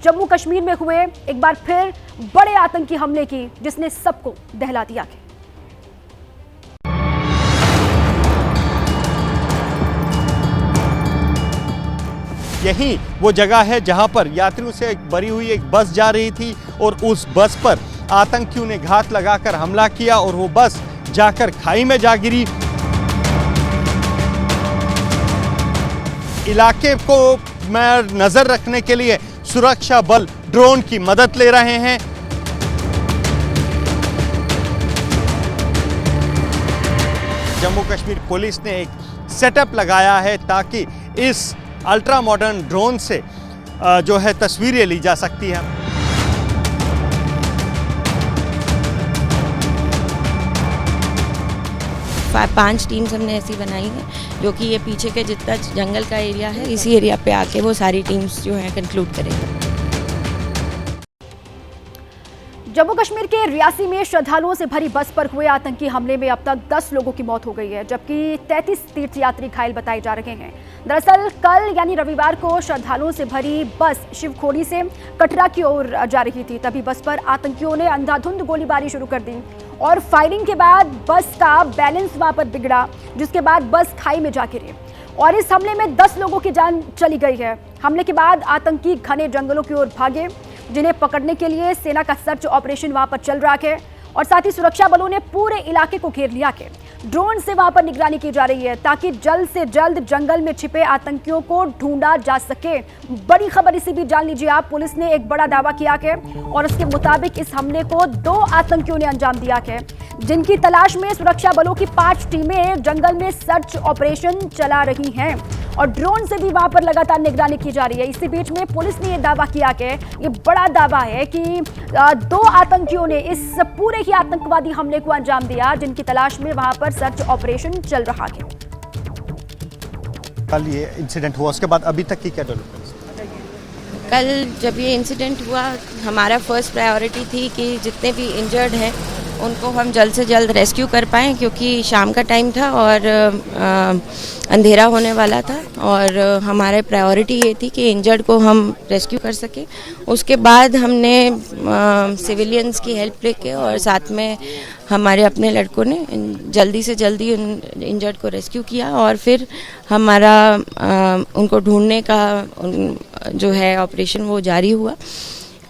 जम्मू कश्मीर में हुए एक बार फिर बड़े आतंकी हमले की, जिसने सबको दहला दिया। यही वो जगह है जहां पर यात्रियों से भरी हुई एक बस जा रही थी और उस बस पर आतंकियों ने घात लगाकर हमला किया और वो बस जाकर खाई में जा गिरी। इलाके को में नजर रखने के लिए सुरक्षा बल ड्रोन की मदद ले रहे हैं। जम्मू कश्मीर पुलिस ने एक सेटअप लगाया है ताकि इस अल्ट्रा मॉडर्न ड्रोन से जो है तस्वीरें ली जा सकती हैं। पांच टीम्स हमने ऐसी बनाई है जो कि ये पीछे के जितना जंगल का एरिया है इसी एरिया पे आके वो सारी टीम्स जो हैं कंक्लूड करेंगे। जम्मू कश्मीर के रियासी में श्रद्धालुओं से भरी बस पर हुए आतंकी हमले में अब तक 10 लोगों की मौत हो गई है, जबकि 33 तीर्थयात्री घायल बताए जा रहे हैं। दरअसल कल यानी रविवार को श्रद्धालुओं से भरी बस शिवखोड़ी से कटरा की ओर जा रही थी, तभी बस पर आतंकियों ने अंधाधुंध गोलीबारी शुरू कर दी और फायरिंग के बाद बस का बैलेंस वहां पर बिगड़ा, जिसके बाद बस खाई में जा गिरी और इस हमले में 10 लोगों की जान चली गई है। हमले के बाद आतंकी घने जंगलों की ओर भागे, जिन्हें पकड़ने के लिए सेना का सर्च ऑपरेशन वहां पर चल रहा है और साथ ही सुरक्षा बलों ने पूरे इलाके को घेर लिया है। ड्रोन से वहां पर निगरानी की जा रही है ताकि जल्द से जल्द जंगल में छिपे आतंकियों को ढूंढा जा सके। बड़ी खबर इसी बीच जान लीजिए आप, पुलिस ने एक बड़ा दावा किया है और उसके मुताबिक इस हमले को 2 आतंकियों ने अंजाम दिया है, जिनकी तलाश में सुरक्षा बलों की 5 टीमें जंगल में सर्च ऑपरेशन चला रही हैं और ड्रोन से भी वहां पर लगातार निगरानी की जा रही है। इसी बीच में पुलिस ने यह दावा किया है, ये बड़ा दावा है कि 2 आतंकियों ने इस पूरे ही आतंकवादी हमले को अंजाम दिया, जिनकी तलाश में वहां पर सर्च ऑपरेशन चल रहा है। कल ये इंसिडेंट हुआ, उसके बाद अभी तक की क्या डेवलपमेंट? कल जब ये इंसिडेंट हुआ, हमारा फर्स्ट प्रायोरिटी थी कि जितने भी इंजर्ड हैं उनको हम जल्द से जल्द रेस्क्यू कर पाएँ, क्योंकि शाम का टाइम था और अंधेरा होने वाला था और हमारे प्रायोरिटी ये थी कि इंजर्ड को हम रेस्क्यू कर सके। उसके बाद हमने सिविलियंस की हेल्प लेके और साथ में हमारे अपने लड़कों ने जल्दी से जल्दी उन इंजर्ड को रेस्क्यू किया और फिर हमारा उनको ढूंढने का जो है ऑपरेशन वो जारी हुआ।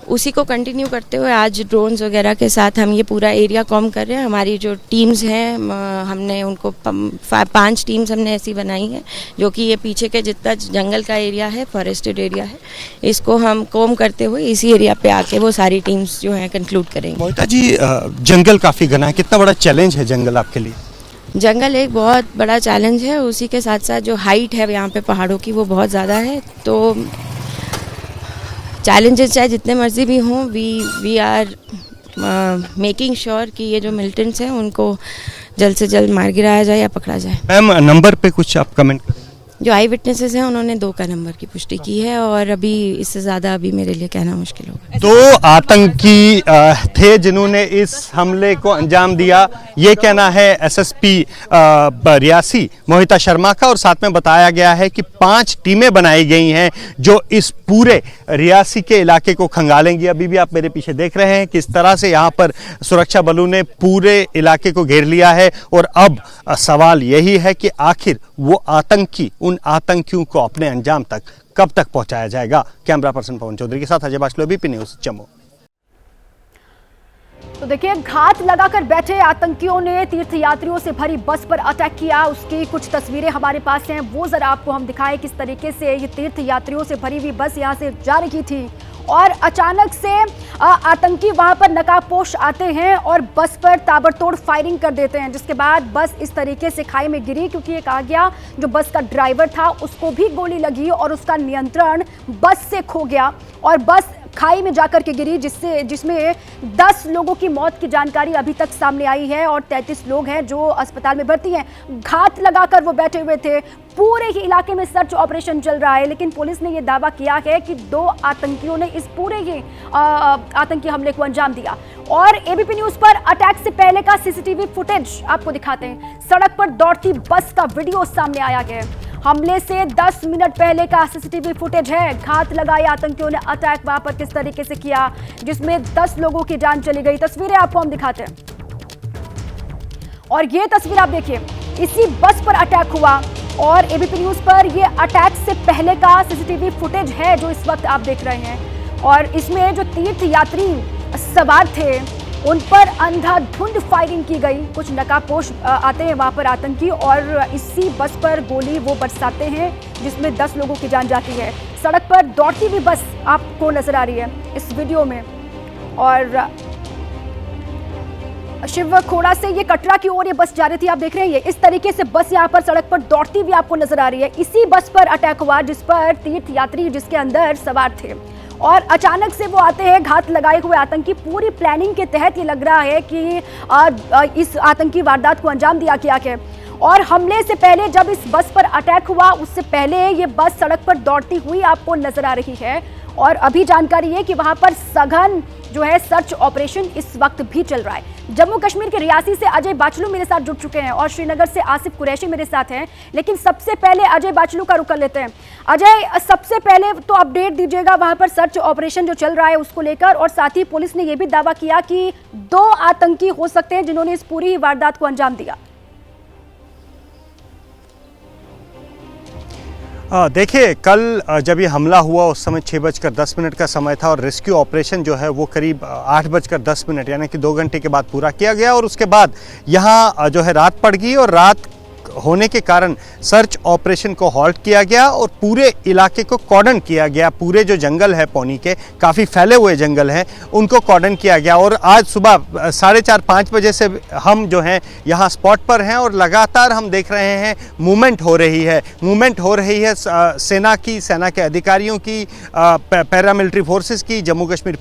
उसी को कंटिन्यू करते हुए आज ड्रोन्स वगैरह के साथ हम ये पूरा एरिया कॉम कर रहे हैं। हमारी जो टीम्स हैं हमने उनको 5 टीम्स हमने ऐसी बनाई हैं जो कि ये पीछे के जितना जंगल का एरिया है, फॉरेस्टेड एरिया है, इसको हम कॉम करते हुए इसी एरिया पे आके वो सारी टीम्स जो हैं कंक्लूड करेंगे। मोहिता जी, जंगल काफ़ी घना है, कितना बड़ा चैलेंज है जंगल आपके लिए? जंगल एक बहुत बड़ा चैलेंज है, उसी के साथ साथ जो हाइट है यहाँ पे पहाड़ों की वो बहुत ज़्यादा है। तो चैलेंजेस चाहे जितने मर्जी भी हों, वी आर मेकिंग श्योर कि ये जो मिलिटेंट्स हैं उनको जल्द से जल्द मार गिराया जाए या पकड़ा जाए। मैम, नंबर पे कुछ आप कमेंट करें? जो आई विटनेसेस हैं उन्होंने 2 का नंबर की पुष्टि की है और अभी इससे ज़्यादा अभी मेरे लिए कहना मुश्किल होगा। 2 आतंकी थे जिन्होंने इस हमले को अंजाम दिया, ये कहना है एसएसपी रियासी मोहिता शर्मा का और साथ में बताया गया है कि 5 टीमें बनाई गई हैं जो इस पूरे रियासी के इलाके को खंगालेंगी। अभी भी आप मेरे पीछे देख रहे हैं किस तरह से यहाँ पर सुरक्षा बलों ने पूरे इलाके को घेर लिया है और अब सवाल यही है कि आखिर वो आतंकी उन आतंकियों को अपने अंजाम तक कब तक पहुंचाया जाएगा। कैमरा पर्सन पवन चौधरी के साथ अजय बाशलो, बीपी न्यूज़, जम्मू। तो देखिए, घात लगाकर बैठे आतंकियों ने तीर्थयात्रियों से भरी बस पर अटैक किया। उसकी कुछ तस्वीरें हमारे पास हैं, वो जरा आपको हम दिखाएं किस तरीके से ये तीर्थयात्रियों से भरी हुई बस यहां से जा रही थी और अचानक से आतंकी वहां पर नकाबपोश आते हैं और बस पर ताबड़तोड़ फायरिंग कर देते हैं, जिसके बाद बस इस तरीके से खाई में गिरी, क्योंकि ये कहा गया जो बस का ड्राइवर था उसको भी गोली लगी और उसका नियंत्रण बस से खो गया और बस खाई में जाकर के गिरी, जिसमें 10 लोगों की मौत की जानकारी अभी तक सामने आई है और 33 लोग हैं जो अस्पताल में भर्ती हैं। घात लगाकर वो बैठे हुए थे। पूरे ही इलाके में सर्च ऑपरेशन चल रहा है, लेकिन पुलिस ने यह दावा किया है कि 2 आतंकियों ने इस पूरे ही आतंकी हमले को अंजाम दिया। और एबीपी न्यूज पर अटैक से पहले का सीसीटीवी फुटेज आपको दिखाते हैं। सड़क पर दौड़ती बस का वीडियो सामने आया है। हमले से 10 मिनट पहले का सीसीटीवी फुटेज है। घात लगाए आतंकियों ने अटैक वहां पर किस तरीके से किया, जिसमें 10 लोगों की जान चली गई। तस्वीरें आपको हम दिखाते हैं और ये तस्वीर आप देखिए, इसी बस पर अटैक हुआ और एबीपी न्यूज पर ये अटैक से पहले का सीसीटीवी फुटेज है जो इस वक्त आप देख रहे हैं। और इसमें जो तीर्थ यात्री सवार थे उन पर अंधाधुंध फायरिंग की गई। कुछ नकाबपोश आते हैं वहां पर आतंकी और इसी बस पर गोली वो बरसाते हैं जिसमें 10 लोगों की जान जाती है। सड़क पर दौड़ती हुई बस आपको नजर आ रही है इस वीडियो में। और शिवखोड़ा से ये कटरा की ओर ये बस जा रही थी, आप देख रहे हैं। ये इस तरीके से बस यहाँ पर सड़क पर दौड़ती हुई आपको नजर आ रही है। इसी बस पर अटैक हुआ जिस पर तीर्थ यात्री जिसके अंदर सवार थे और अचानक से वो आते हैं घात लगाए हुए आतंकी। पूरी प्लानिंग के तहत ये लग रहा है कि इस आतंकी वारदात को अंजाम दिया गया है। और हमले से पहले जब इस बस पर अटैक हुआ उससे पहले ये बस सड़क पर दौड़ती हुई आपको नजर आ रही है। और अभी जानकारी है कि वहां पर सघन जो है सर्च ऑपरेशन इस वक्त भी चल रहा है। जम्मू कश्मीर के रियासी से अजय बाचलू मेरे साथ जुड़ चुके हैं और श्रीनगर से आसिफ कुरैशी मेरे साथ हैं। लेकिन सबसे पहले अजय बाचलू का रुख कर लेते हैं। अजय, सबसे पहले तो अपडेट दीजिएगा वहां पर सर्च ऑपरेशन जो चल रहा है उसको लेकर, और साथ ही पुलिस ने यह भी दावा किया कि 2 आतंकी हो सकते हैं जिन्होंने इस पूरी वारदात को अंजाम दिया। देखिए, कल जब ये हमला हुआ उस समय 6:10 का समय था और रेस्क्यू ऑपरेशन जो है वो करीब 8:10 यानी कि 2 घंटे के बाद पूरा किया गया। और उसके बाद यहाँ जो है रात पड़ गई और रात होने के कारण सर्च ऑपरेशन को हॉल्ट किया गया और पूरे इलाके को कॉर्डन किया गया। पूरे जो जंगल है पौनी के काफ़ी फैले हुए जंगल हैं उनको कॉर्डन किया गया। और आज सुबह 4:30-5 बजे से हम जो हैं यहाँ स्पॉट पर हैं और लगातार हम देख रहे हैं मूवमेंट हो रही है सेना के अधिकारियों की, पैरामिलिट्री फोर्सेस की, जम्मू कश्मीर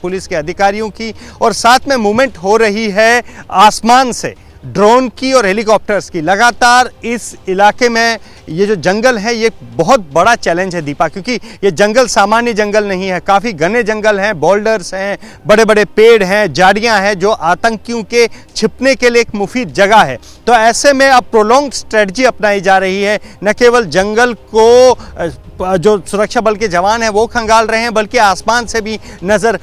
पुलिस के अधिकारियों की, और साथ में मूवमेंट हो रही है आसमान से ड्रोन की और हेलीकॉप्टर्स की। लगातार इस इलाके में ये जो जंगल है ये बहुत बड़ा चैलेंज है दीपा, क्योंकि ये जंगल सामान्य जंगल नहीं है, काफ़ी घने जंगल हैं, बोल्डर्स हैं, बड़े बड़े पेड़ हैं, झाड़ियां हैं जो आतंकियों के छिपने के लिए एक मुफीद जगह है। तो ऐसे में अब प्रोलॉन्ग स्ट्रेटजी अपनाई जा रही है। न केवल जंगल को जो सुरक्षा बल के जवान हैं वो खंगाल रहे हैं, बल्कि आसमान से भी नज़र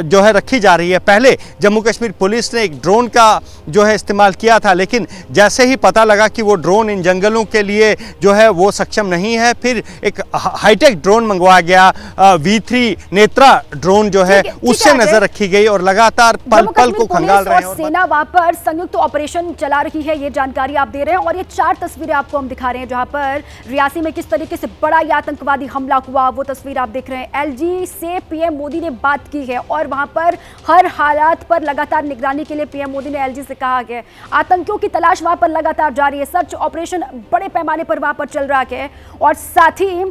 जो है रखी जा रही है। पहले जम्मू कश्मीर पुलिस ने एक ड्रोन का जो है इस्तेमाल किया था, लेकिन जैसे ही पता लगा कि वो ड्रोन इन जंगलों के लिए जो है वो सक्षम नहीं है, फिर एक हाईटेक ड्रोन मंगवाया गया, V3 नेत्रा ड्रोन जो है उससे नजर रखी गई और लगातार पल पल को खंगाल रहे हैं। सेना वहां पर संयुक्त ऑपरेशन चला रही है, ये जानकारी आप दे रहे हैं। और ये 4 तस्वीरें आपको हम दिखा रहे हैं जहां पर रियासी में किस तरीके से बड़ा ये आतंकवादी हमला हुआ, वो तस्वीर आप देख रहे हैं। LG से PM मोदी ने बात की है और वहां पर हर हालात पर लगातार निगरानी के लिए PM मोदी ने LG से कहा है। आतंकियों की तलाश वहां पर लगातार जारी है, सर्च ऑपरेशन बड़े पैमाने पर वहां पर चल रहा है और साथ ही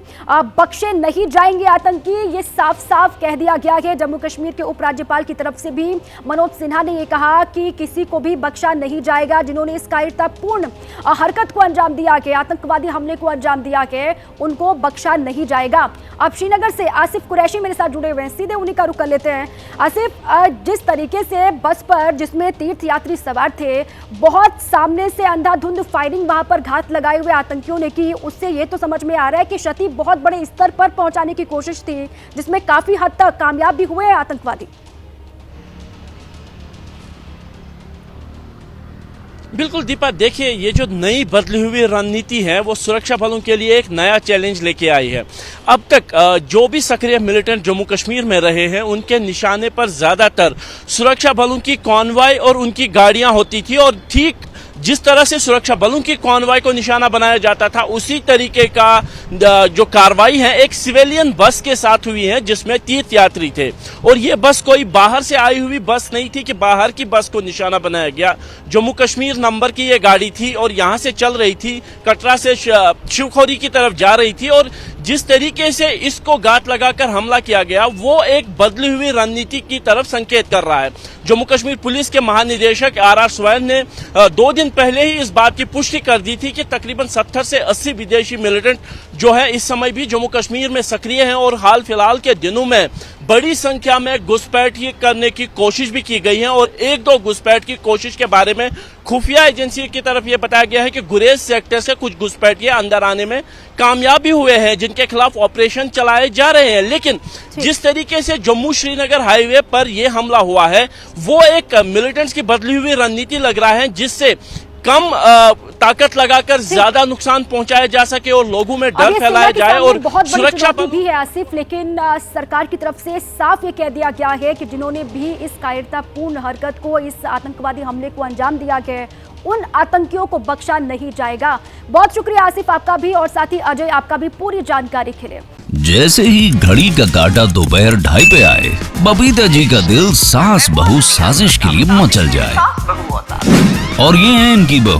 बख्शे नहीं जाएंगे आतंकी, ये साफ साफ कह दिया गया है। जम्मू कश्मीर के उपराज्यपाल की तरफ से भी मनोज सिन्हा ने यह कहा कि किसी को भी बख्शा नहीं जाएगा जिन्होंने इस कायरतापूर्ण हरकत को अंजाम दिया है, आतंकवादी हमले को अंजाम दिया है, उनको बख्शा नहीं जाएगा। अब श्रीनगर से आसिफ कुरैशी मेरे साथ जुड़े हुए हैं, सीधे उन्हीं का रुख कर लेते हैं। आसिफ, जिस तरीके से बस पर जिसमें तीर्थ यात्री सवार थे, बहुत सामने से अंधाधुंध फायरिंग वहां पर घात लगाए हुए आतंकियों ने की, उससे ये तो समझ में आ रहा है कि क्षति बहुत बड़े स्तर पर पहुंचाने की कोशिश थी जिसमें काफी हद तक कामयाब भी हुए आतंकवादी। बिल्कुल दीपा, देखिए ये जो नई बदली हुई रणनीति है वो सुरक्षा बलों के लिए एक नया चैलेंज लेके आई है। अब तक जो भी सक्रिय मिलिटेंट जम्मू कश्मीर में रहे हैं उनके निशाने पर ज्यादातर सुरक्षा बलों की कॉन्वॉय और उनकी गाड़ियां होती थी, और ठीक जिस तरह से सुरक्षा बलों की कॉन्वॉय को निशाना बनाया जाता था उसी तरीके का जो कार्रवाई है एक सिविलियन बस के साथ हुई है जिसमें तीर्थ यात्री थे। और ये बस कोई बाहर से आई हुई बस नहीं थी कि बाहर की बस को निशाना बनाया गया। जम्मू कश्मीर नंबर की ये गाड़ी थी और यहाँ से चल रही थी, कटरा से शिवखोरी की तरफ जा रही थी, और जिस तरीके से इसको घात लगाकर हमला किया गया वो एक बदली हुई रणनीति की तरफ संकेत कर रहा है। जम्मू कश्मीर पुलिस के महानिदेशक RR स्वैन ने 2 दिन पहले ही इस बात की पुष्टि कर दी थी कि तकरीबन 70 से 80 विदेशी मिलिटेंट जो है इस समय भी जम्मू कश्मीर में सक्रिय हैं और हाल फिलहाल के दिनों में बड़ी संख्या में घुसपैठ करने की कोशिश भी की गई है और एक दो घुसपैठ की कोशिश के बारे में खुफिया एजेंसी की तरफ यह बताया गया है कि गुरेज सेक्टर से कुछ घुसपैठिए अंदर आने में कामयाब भी हुए हैं, जिनके खिलाफ ऑपरेशन चलाए जा रहे हैं। लेकिन जिस तरीके से जम्मू श्रीनगर हाईवे पर यह हमला हुआ है वो एक मिलिटेंट्स की बदली हुई रणनीति लग रहा है, जिससे कम ताकत लगाकर ज्यादा नुकसान पहुंचाया जा सके और लोगों में डर फैलाया जाए और सुरक्षा भी है आसिफ। लेकिन सरकार की तरफ से साफ ये कह दिया गया है कि जिन्होंने भी इस कायरतापूर्ण हरकत को, इस आतंकवादी हमले को अंजाम दिया गया है, उन आतंकियों को बख्शा नहीं जाएगा। बहुत शुक्रिया आसिफ आपका भी, और साथ ही अजय आपका भी पूरी जानकारी के लिए। जैसे ही घड़ी का काटा दोपहर 2:30 पे आए, बबीता जी का दिल सास बहू साजिश के लिए मचल जाए। और ये है इनकी बहू,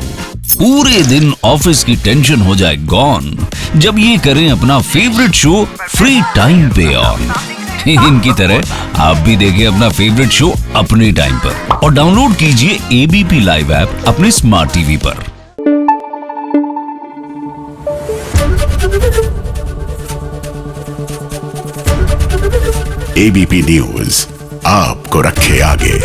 पूरे दिन ऑफिस की टेंशन हो जाए गॉन जब ये करें अपना फेवरेट शो फ्री टाइम पे ऑन। इनकी तरह आप भी देखिए अपना फेवरेट शो अपने टाइम पर और डाउनलोड कीजिए ABP लाइव ऐप अपने स्मार्ट टीवी पर। ABP न्यूज आपको रखे आगे।